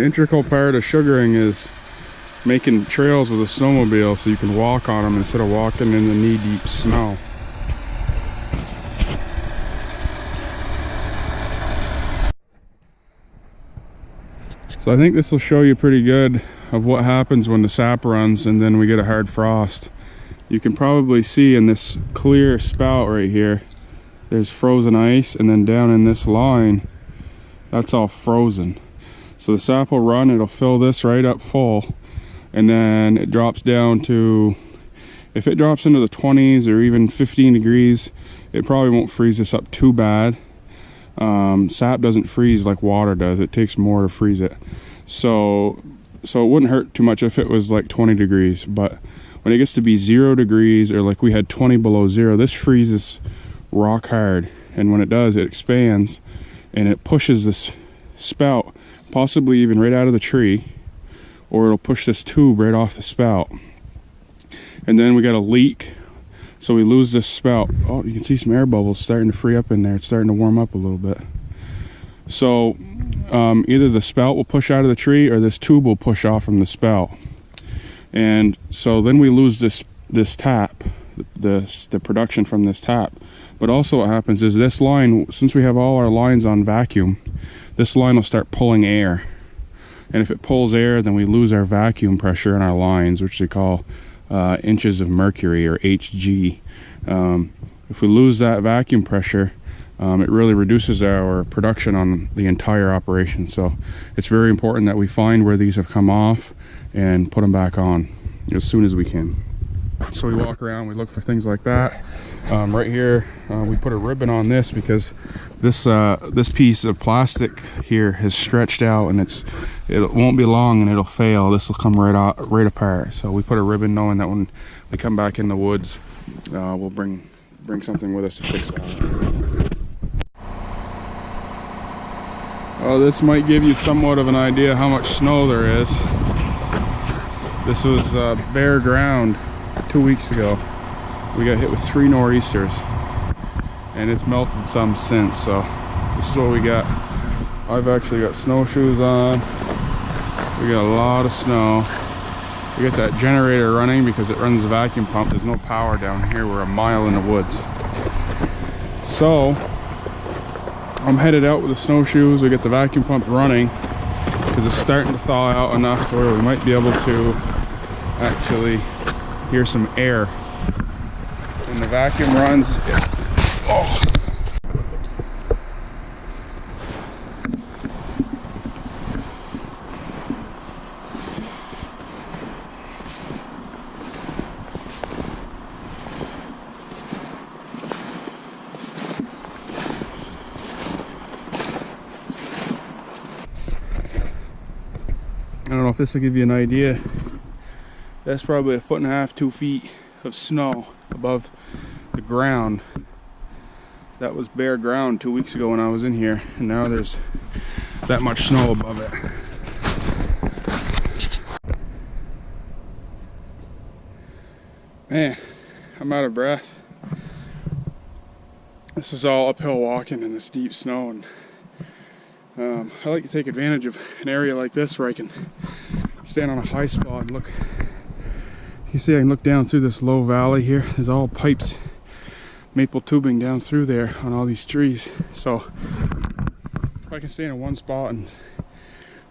An integral part of sugaring is making trails with a snowmobile so you can walk on them instead of walking in the knee-deep snow. So I think this will show you pretty good of what happens when the sap runs and then we get a hard frost. You can probably see in this clear spout right here, there's frozen ice, and then down in this line, that's all frozen. So the sap will run, it'll fill this right up full, and then it drops down to, if it drops into the 20s or even 15 degrees, it probably won't freeze this up too bad. Sap doesn't freeze like water does, it takes more to freeze it. So it wouldn't hurt too much if it was like 20 degrees, but when it gets to be 0 degrees, or like we had 20 below 0, this freezes rock hard, and when it does, it expands and it pushes this spout possibly even right out of the tree, or it'll push this tube right off the spout, and then we got a leak, so we lose this spout. Oh, you can see some air bubbles starting to free up in there. It's starting to warm up a little bit. So either the spout will push out of the tree or this tube will push off from the spout, and so then we lose this tap, the production from this tap. But also what happens is this line, since we have all our lines on vacuum, this line will start pulling air, and if it pulls air, then we lose our vacuum pressure in our lines, which they call inches of mercury, or Hg. If we lose that vacuum pressure, it really reduces our production on the entire operation. So it's very important that we find where these have come off and put them back on as soon as we can. So we walk around, we look for things like that. Right here, we put a ribbon on this because this piece of plastic here has stretched out, and it won't be long and it'll fail. This will come right apart. So we put a ribbon knowing that when we come back in the woods, we'll bring something with us to fix that. Oh, this might give you somewhat of an idea how much snow there is. This was bare ground 2 weeks ago. We got hit with 3 nor'easters, and it's melted some since. So this is what we got. I've actually got snowshoes on. We got a lot of snow. We got that generator running because it runs the vacuum pump. There's no power down here. We're a mile in the woods. So I'm headed out with the snowshoes. We get the vacuum pump running because it's starting to thaw out enough where we might be able to actually hear some air. And the vacuum runs. Oh. I don't know if this will give you an idea. That's probably 1.5 feet, 2 feet of snow above the ground. That was bare ground 2 weeks ago when I was in here, and now there's that much snow above it. Man, I'm out of breath. This is all uphill walking in this deep snow, and I like to take advantage of an area like this where I can stand on a high spot and look. You see, I can look down through this low valley here. There's all pipes, maple tubing down through there on all these trees. So if I can stand in one spot and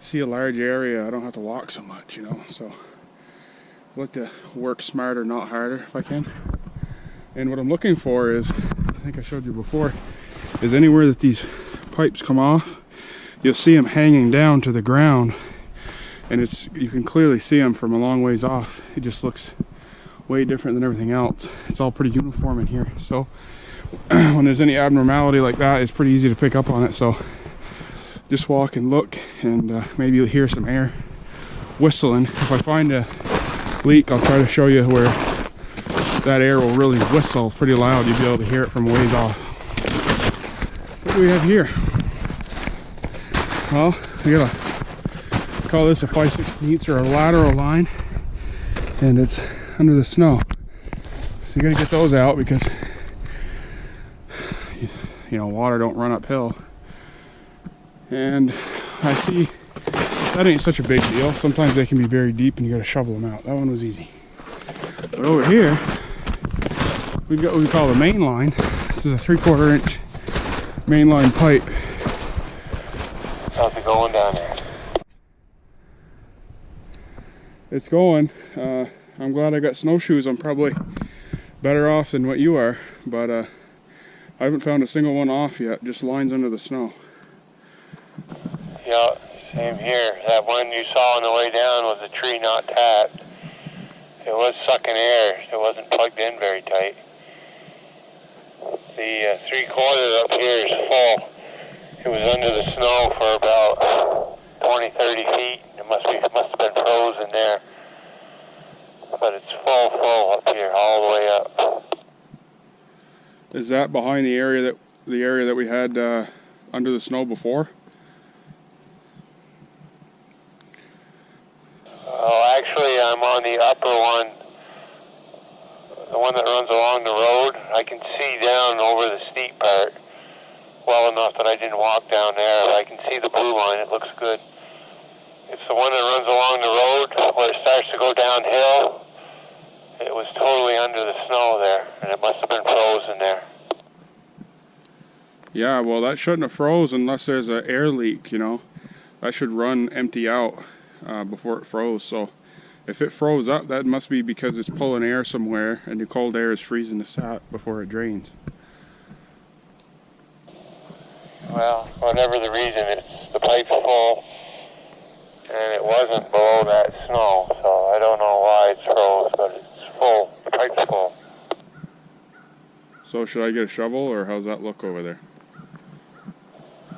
see a large area, I don't have to walk so much, you know. So I like to work smarter, not harder, if I can. And what I'm looking for is, I think I showed you before, is anywhere that these pipes come off, you'll see them hanging down to the ground, and you can clearly see them from a long ways off. It just looks way different than everything else. It's all pretty uniform in here, so when there's any abnormality like that, it's pretty easy to pick up on it. So just walk and look, and maybe you'll hear some air whistling. If I find a leak, I'll try to show you where that air will really whistle pretty loud. You'll be able to hear it from ways off. What do we have here? Well, we gotta call this a 5/16 or a lateral line, and it's under the snow. So you gotta get those out because you know, water don't run uphill. And I see that ain't such a big deal. Sometimes they can be very deep and you gotta shovel them out. That one was easy. But over here, we've got what we call the main line. This is a 3/4 inch main line pipe. How's it going down there? It's going. I'm glad I got snowshoes. I'm probably better off than what you are, but I haven't found a single one off yet, just lines under the snow. Yeah, same here. That one you saw on the way down was a tree not tapped. It was sucking air. It wasn't plugged in very tight. The 3/4 up here is full. It was under the snow for about 20-30 feet. It must have been frozen there. But it's full up here, all the way up. Is that behind the area that we had under the snow before? Oh, actually, I'm on the upper one, the one that runs along the road. I can see down over the steep part well enough that I didn't walk down there. I can see the blue line. It looks good. It's the one that runs along the road where it starts to go downhill. It was totally under the snow there, and it must have been frozen there. Yeah, well, that shouldn't have froze unless there's an air leak, you know. That should run empty out before it froze. So if it froze up, that must be because it's pulling air somewhere and the cold air is freezing the sap before it drains. Well, whatever the reason, the pipe's full, and it wasn't below that snow, so I don't know why it's froze, but it's full. The pipe's full. So should I get a shovel, or how's that look over there?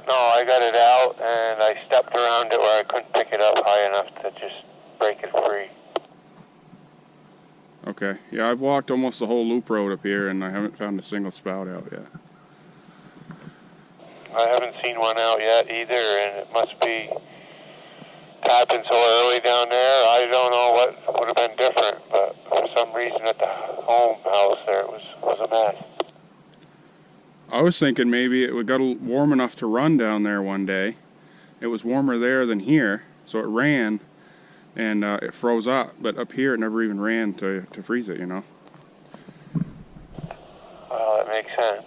No, I got it out, and I stepped around it where I couldn't pick it up high enough to just break it free. Okay, yeah, I've walked almost the whole loop road up here, and I haven't found a single spout out yet. I haven't seen one out yet either, and it must be tapping so early down there. I don't know what would have been different, but for some reason at the home house there it was a mess. I was thinking maybe it got warm enough to run down there one day. It was warmer there than here, so it ran, and it froze up, but up here it never even ran to freeze it, you know? Well, that makes sense.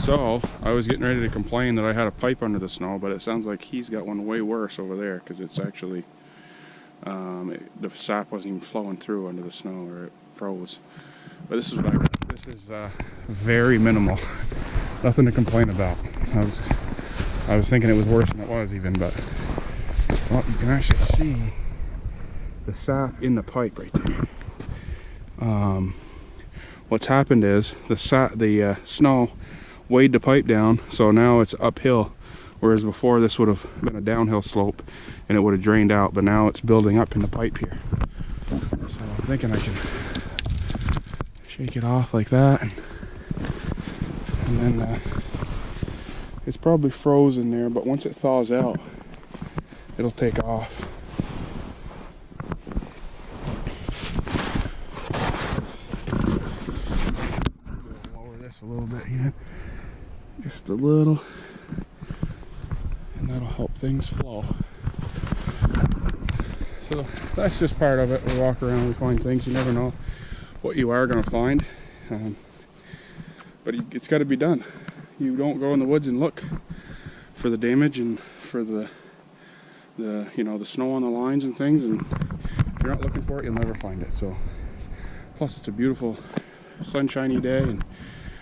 So, I was getting ready to complain that I had a pipe under the snow, but it sounds like he's got one way worse over there, because it's actually, the sap wasn't even flowing through under the snow, or it froze. But this is what I got. This is very minimal. Nothing to complain about. I was thinking it was worse than it was even, but well, you can actually see the sap in the pipe right there. What's happened is the snow weighed the pipe down, so now it's uphill, whereas before this would have been a downhill slope and it would have drained out, but now it's building up in the pipe here. So I'm thinking I can shake it off like that, and then it's probably frozen there, but once it thaws out it'll take off. Lower this a little bit here, just a little, and that'll help things flow. So that's just part of it. We walk around, we find things. You never know what you are going to find, but it's got to be done. You don't go in the woods and look for the damage and for the snow on the lines and things, and if you're not looking for it, you'll never find it. So plus it's a beautiful sunshiny day, and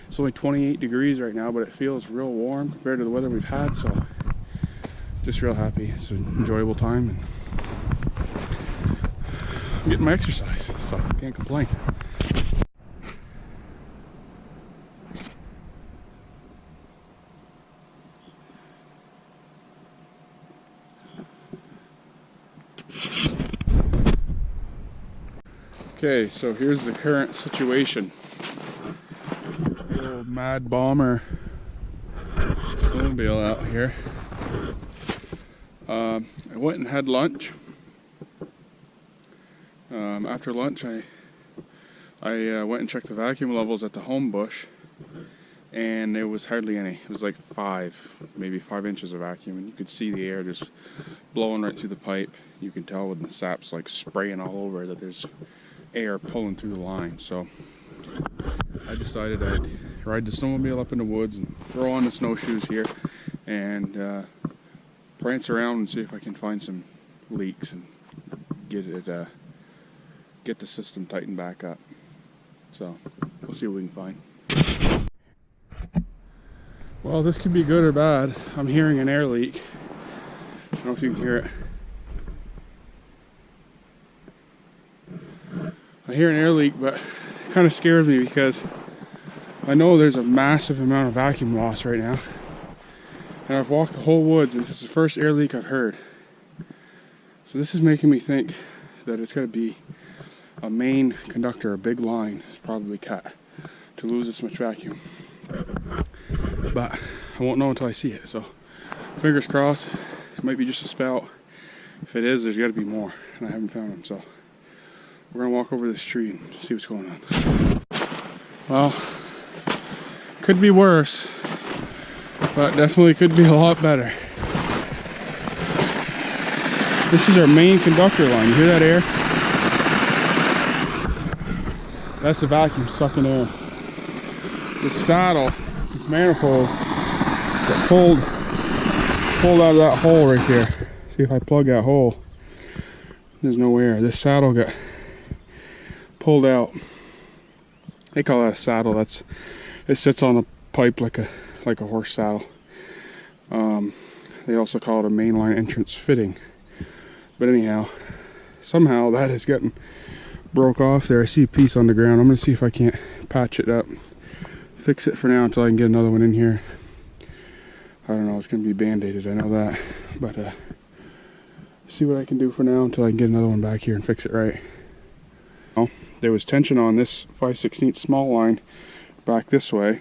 it's only 28 degrees right now, but it feels real warm compared to the weather we've had, so just real happy. It's an enjoyable time, and I'm getting my exercise, so I can't complain. Okay, so here's the current situation. The old Mad Bomber snowmobile out here. I went and had lunch. After lunch, I went and checked the vacuum levels at the home bush, and there was hardly any. It was like maybe 5 inches of vacuum, and you could see the air just blowing right through the pipe. You can tell when the sap's like spraying all over that there's air pulling through the line. So I decided I'd ride the snowmobile up in the woods and throw on the snowshoes here and prance around and see if I can find some leaks and get the system tightened back up. So we'll see what we can find. Well, this could be good or bad. I'm hearing an air leak. I don't know if you can hear it. I hear an air leak, but it kind of scares me because I know there's a massive amount of vacuum loss right now. And I've walked the whole woods and this is the first air leak I've heard. So this is making me think that it's going to be a main conductor, a big line is probably cut to lose this much vacuum. But I won't know until I see it, so fingers crossed. It might be just a spout. If it is, there's got to be more, and I haven't found them. So we're gonna walk over this tree and see what's going on. Well, could be worse, but definitely could be a lot better. This is our main conductor line. You hear that air? That's the vacuum sucking air. This saddle, this manifold, got pulled out of that hole right there. See if I plug that hole. There's no air. This saddle got pulled out. They call that a saddle. It sits on a pipe like a horse saddle. They also call it a mainline entrance fitting. But anyhow, somehow that is getting broke off there. I see a piece on the ground. I'm gonna see if I can't patch it up, fix it for now until I can get another one in here. I don't know, it's gonna be band-aided, I know that, but see what I can do for now until I can get another one back here and fix it right. Well, there was tension on this 5/16 small line back this way.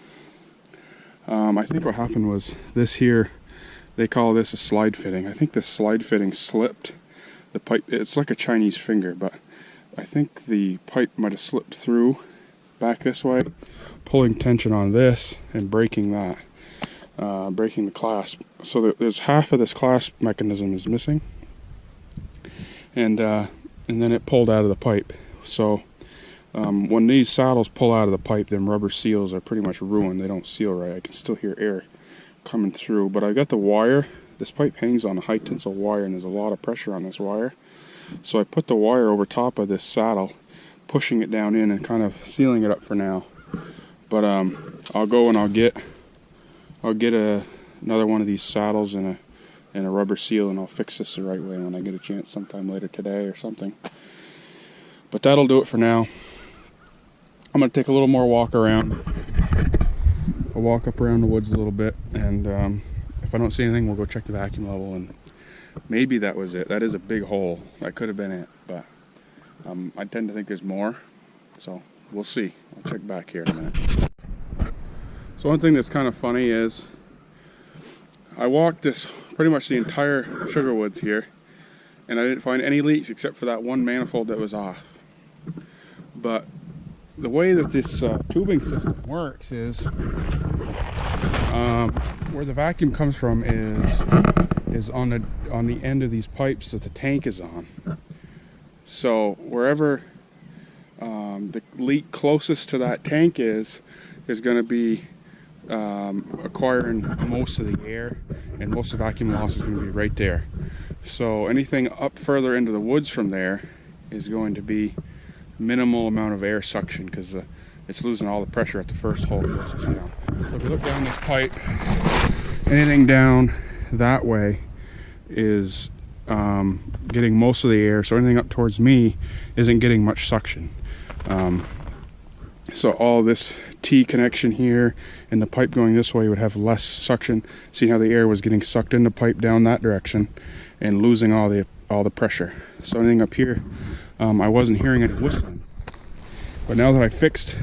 I think what happened was this here, they call this a slide fitting. I think the slide fitting slipped. The pipe, it's like a Chinese finger, but I think the pipe might have slipped through back this way, pulling tension on this and breaking that, breaking the clasp. So there's half of this clasp mechanism is missing, and then it pulled out of the pipe. So when these saddles pull out of the pipe, them rubber seals are pretty much ruined. They don't seal right. I can still hear air coming through, but I got the wire. This pipe hangs on a high tensile wire, and there's a lot of pressure on this wire. So I put the wire over top of this saddle, pushing it down in and kind of sealing it up for now. But I'll go and I'll get another one of these saddles and a rubber seal, and I'll fix this the right way when I get a chance sometime later today or something. But that'll do it for now. I'm gonna take a little more walk around. I'll walk up around the woods a little bit, and if I don't see anything, we'll go check the vacuum level, and maybe that was it. That is a big hole. That could have been it, but I tend to think there's more, so we'll see. I'll check back here in a minute. So one thing that's kind of funny is I walked this pretty much the entire sugar woods here, and I didn't find any leaks except for that one manifold that was off. But the way that this tubing system works is where the vacuum comes from is on the end of these pipes that the tank is on. So wherever the leak closest to that tank is going to be acquiring most of the air, and most of the vacuum loss is going to be right there. So anything up further into the woods from there is going to be minimal amount of air suction, because it's losing all the pressure at the first hole. So if you look down this pipe, anything down that way is getting most of the air, so anything up towards me isn't getting much suction. So all this T connection here and the pipe going this way would have less suction. See how the air was getting sucked in the pipe down that direction and losing all the pressure. So anything up here, I wasn't hearing any whistling. But now that I fixed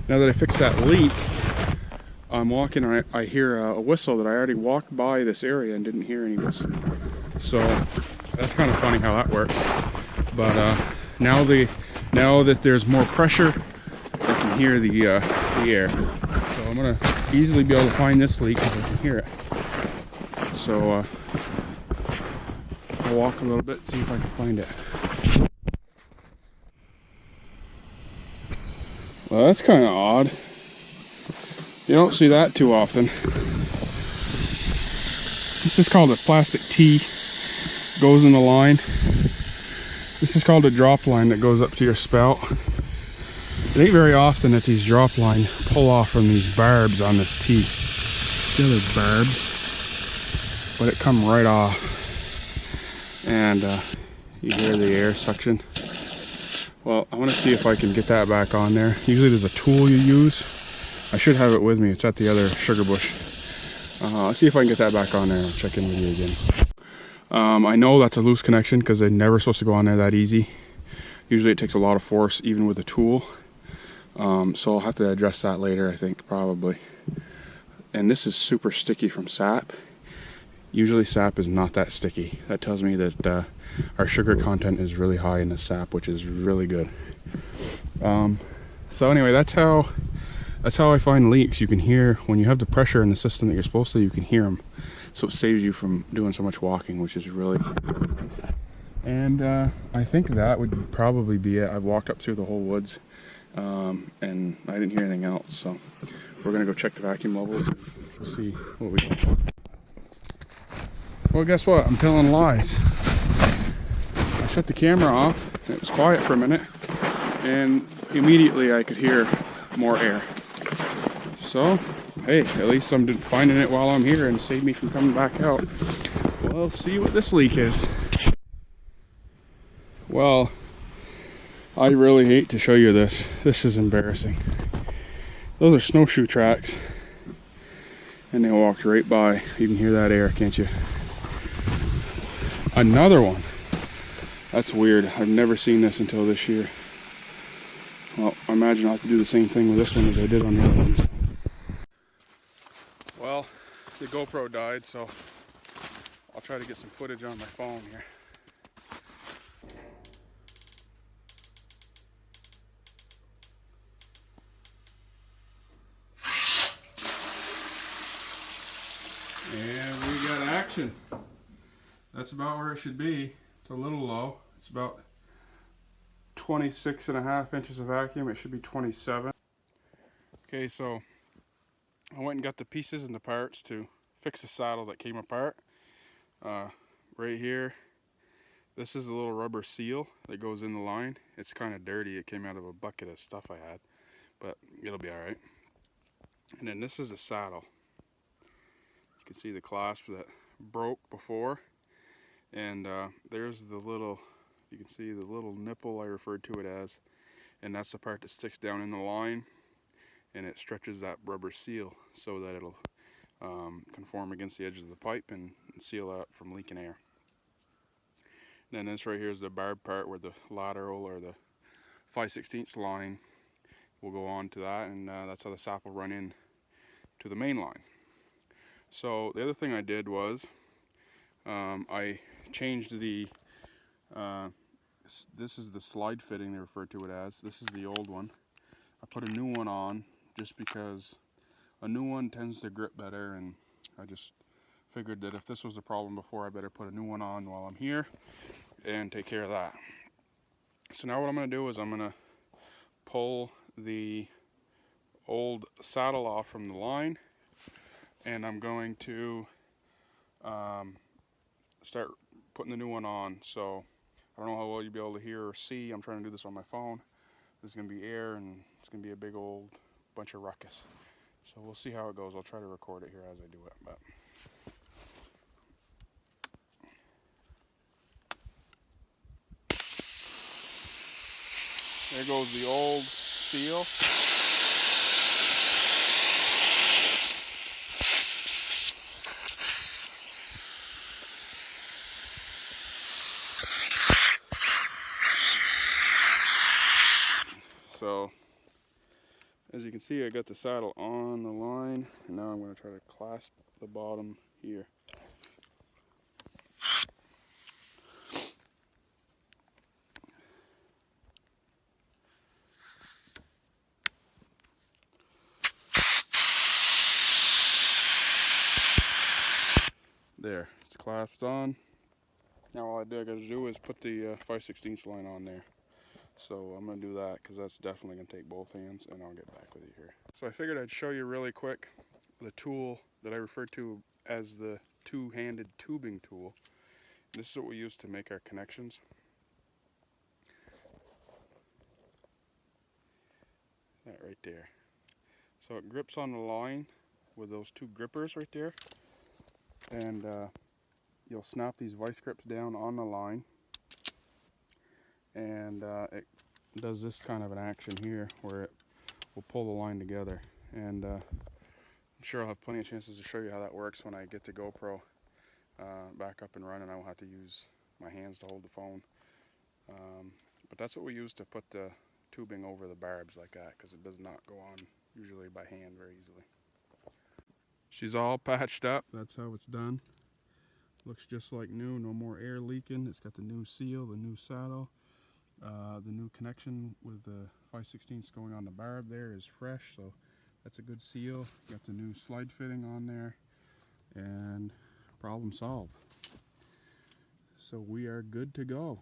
that leak, I'm walking and I hear a whistle that I already walked by this area and didn't hear any whistling. So that's kind of funny how that works. But now that there's more pressure, I can hear the air. So I'm gonna easily be able to find this leak because I can hear it. So I'll walk a little bit, see if I can find it. Well, that's kind of odd. You don't see that too often. This is called a plastic T. Goes in the line. This is called a drop line that goes up to your spout. It ain't very often that these drop line pull off from these barbs on this T. See how they're barbed? But it come right off. And you hear the air suction. Well, I want to see if I can get that back on there. Usually there's a tool you use. I should have it with me. It's at the other sugar bush. I'll see if I can get that back on there and I'll check in with you again. I know that's a loose connection because they're never supposed to go on there that easy. Usually it takes a lot of force even with a tool. So I'll have to address that later, I think, probably. And this is super sticky from sap. Usually sap is not that sticky. That tells me that our sugar content is really high in the sap, which is really good. So anyway, that's how I find leaks. You can hear when you have the pressure in the system that you're supposed to, you can hear them. So it saves you from doing so much walking, which is really nice. And I think that would probably be it. I've walked up through the whole woods and I didn't hear anything else. So we're gonna go check the vacuum levels and we'll see what we can. Well, guess what? I'm telling lies. I shut the camera off and it was quiet for a minute and immediately I could hear more air. So, hey, at least I'm finding it while I'm here and save me from coming back out. Well, see what this leak is. Well, I really hate to show you this. This is embarrassing. Those are snowshoe tracks. And they walked right by. You can hear that air, can't you? Another one. That's weird. I've never seen this until this year. Well, I imagine I'll have to do the same thing with this one as I did on the other ones. Well, the GoPro died, so I'll try to get some footage on my phone here. And we got action. That's about where it should be. It's a little low. It's about 26.5 inches of vacuum. It should be 27. Okay, so I went and got the pieces and the parts to fix the saddle that came apart. Right here, this is a little rubber seal that goes in the line. It's kind of dirty. It came out of a bucket of stuff I had, but it'll be all right. And then this is the saddle. You can see the clasp that broke before. And there's the little, you can see the little nipple I referred to it as. And that's the part that sticks down in the line. And it stretches that rubber seal so that it'll conform against the edges of the pipe and seal out from leaking air. And then this right here is the barb part where the lateral or the 5/16 line will go on to that, and that's how the sap will run in to the main line. So the other thing I did was I changed the this is the slide fitting they refer to it as. This is the old one. I put a new one on just because a new one tends to grip better, and I just figured that if this was a problem before, I better put a new one on while I'm here and take care of that. So now what I'm going to do is I'm going to pull the old saddle off from the line, and I'm going to start putting the new one on. So I don't know how well you'll be able to hear or see. I'm trying to do this on my phone. There's going to be air and it's going to be a big old bunch of ruckus. So we'll see how it goes. I'll try to record it here as I do it. But there goes the old seal. So, as you can see, I got the saddle on the line, and now I'm going to try to clasp the bottom here. There, it's clasped on. Now all I gotta do is put the 5/16 line on there. So I'm gonna do that because that's definitely gonna take both hands, and I'll get back with you here. So I figured I'd show you really quick the tool that I refer to as the two-handed tubing tool. This is what we use to make our connections. That right there. So it grips on the line with those two grippers right there, and you'll snap these vice grips down on the line, and it does this kind of an action here where it will pull the line together. And I'm sure I'll have plenty of chances to show you how that works when I get the GoPro back up and running. I won't have to use my hands to hold the phone. But that's what we use to put the tubing over the barbs like that, because it does not go on usually by hand very easily. She's all patched up. That's how it's done. Looks just like new, no more air leaking. It's got the new seal, the new saddle. The new connection with the 5/16 going on the barb there is fresh, so that's a good seal. Got the new slide fitting on there, and problem solved. So we are good to go.